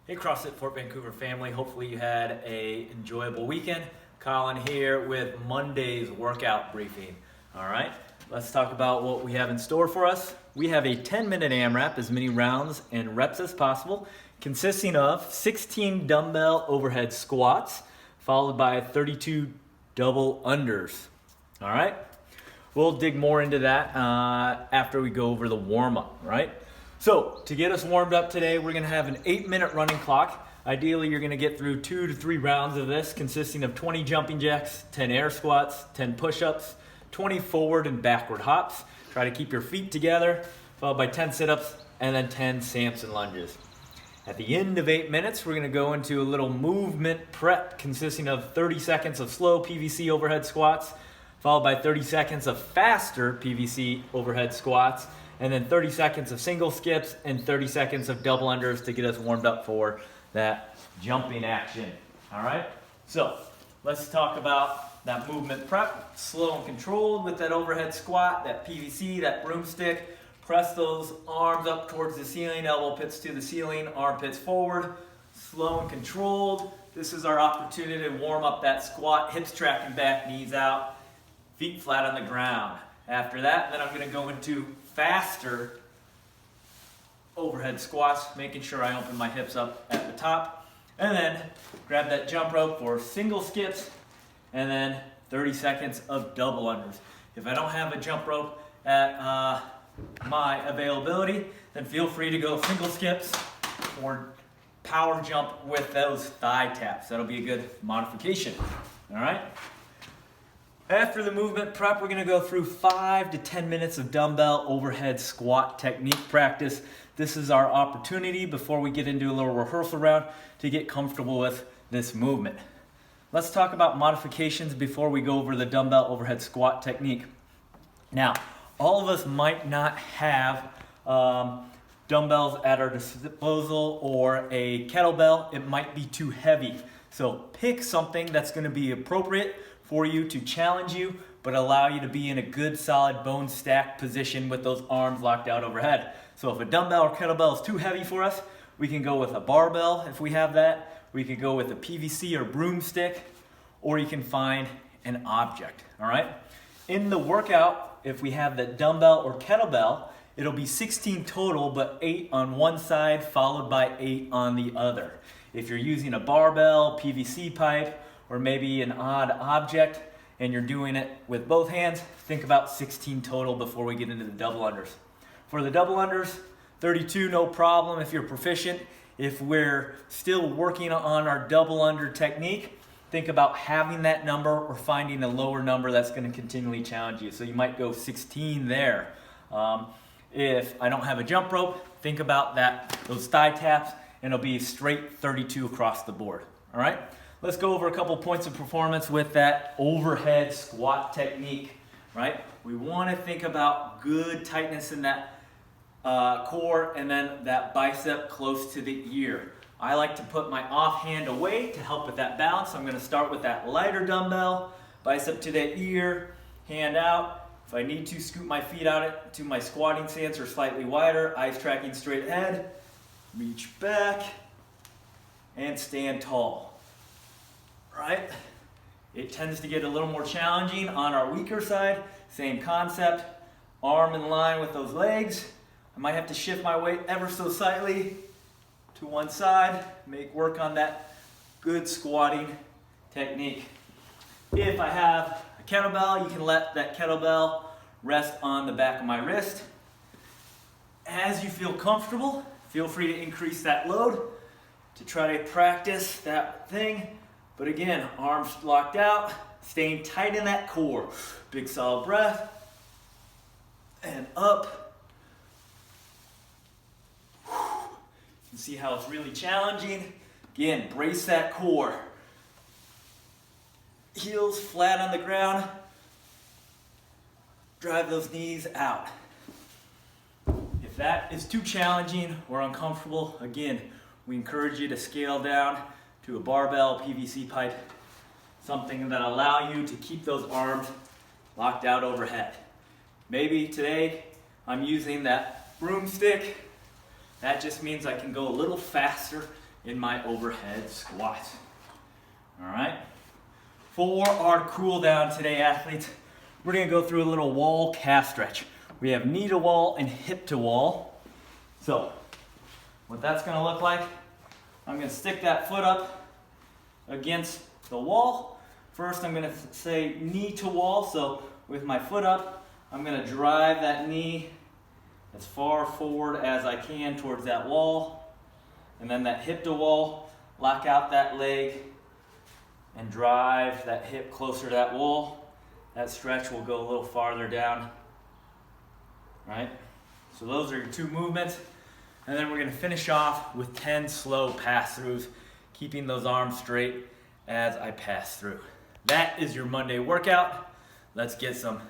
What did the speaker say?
Hey CrossFit Fort Vancouver family, hopefully you had an enjoyable weekend. Colin here with Monday's workout briefing. All right, let's talk about what we have in store for us. We have a 10-minute AMRAP, as many rounds and reps as possible, consisting of 16 dumbbell overhead squats, followed by 32 double unders. All right, we'll dig more into that after we go over the warm-up, right? So to get us warmed up today, we're gonna have an 8-minute running clock. Ideally, you're gonna get through 2 to 3 rounds of this, consisting of 20 jumping jacks, 10 air squats, 10 push-ups, 20 forward and backward hops. Try to keep your feet together, followed by 10 sit-ups, and then 10 Samson lunges. At the end of 8 minutes, we're gonna go into a little movement prep, consisting of 30 seconds of slow PVC overhead squats, followed by 30 seconds of faster PVC overhead squats, and then 30 seconds of single skips and 30 seconds of double unders to get us warmed up for that jumping action. All right, so let's talk about that movement prep. Slow and controlled with that overhead squat, that PVC, that broomstick. Press those arms up towards the ceiling, elbow pits to the ceiling, armpits forward. Slow and controlled. This is our opportunity to warm up that squat, hips tracking back, knees out, feet flat on the ground. After that, then I'm gonna go into faster overhead squats, making sure I open my hips up at the top, and then grab that jump rope for single skips, and then 30 seconds of double unders. If I don't have a jump rope at my availability, then feel free to go single skips or power jump with those thigh taps. That'll be a good modification, all right? After the movement prep, we're gonna go through 5 to 10 minutes of dumbbell overhead squat technique practice. This is our opportunity before we get into a little rehearsal round to get comfortable with this movement. Let's talk about modifications before we go over the dumbbell overhead squat technique. Now, all of us might not have dumbbells at our disposal or a kettlebell. It might be too heavy. So pick something that's gonna be appropriate for you to challenge you, but allow you to be in a good solid bone stack position with those arms locked out overhead. So if a dumbbell or kettlebell is too heavy for us, we can go with a barbell if we have that. We could go with a PVC or broomstick, or you can find an object, all right? In the workout, if we have the dumbbell or kettlebell, it'll be 16 total, but 8 on one side, followed by 8 on the other. If you're using a barbell, PVC pipe, or maybe an odd object, and you're doing it with both hands, think about 16 total before we get into the double unders. For the double unders, 32, no problem if you're proficient. If we're still working on our double under technique, think about having that number or finding a lower number that's gonna continually challenge you. So you might go 16 there. If I don't have a jump rope, think about those thigh taps, and it'll be straight 32 across the board, all right? Let's go over a couple points of performance with that overhead squat technique, right? We want to think about good tightness in that core and then that bicep close to the ear. I like to put my offhand away to help with that balance. I'm going to start with that lighter dumbbell, bicep to the ear, hand out. If I need to, scoot my feet out to my squatting stance or slightly wider, eyes tracking straight ahead, reach back, and stand tall. Right? It tends to get a little more challenging on our weaker side. Same concept, arm in line with those legs. I might have to shift my weight ever so slightly to one side, make work on that good squatting technique. If I have a kettlebell, you can let that kettlebell rest on the back of my wrist. As you feel comfortable, feel free to increase that load to try to practice that thing. But again, arms locked out, staying tight in that core. Big solid breath, and up. You can see how it's really challenging. Again, brace that core. Heels flat on the ground. Drive those knees out. If that is too challenging or uncomfortable, again, we encourage you to scale down to a barbell, PVC pipe, something that allow you to keep those arms locked out overhead. Maybe today I'm using that broomstick. That just means I can go a little faster in my overhead squat. All right. For our cool down today, athletes, we're gonna go through a little wall calf stretch. We have knee to wall and hip to wall. So what that's gonna look like, I'm gonna stick that foot up against the wall. First, I'm gonna say knee to wall. So with my foot up, I'm gonna drive that knee as far forward as I can towards that wall. And then that hip to wall, lock out that leg and drive that hip closer to that wall. That stretch will go a little farther down, right? So those are your two movements. And then we're gonna finish off with 10 slow pass-throughs, keeping those arms straight as I pass through. That is your Monday workout. Let's get some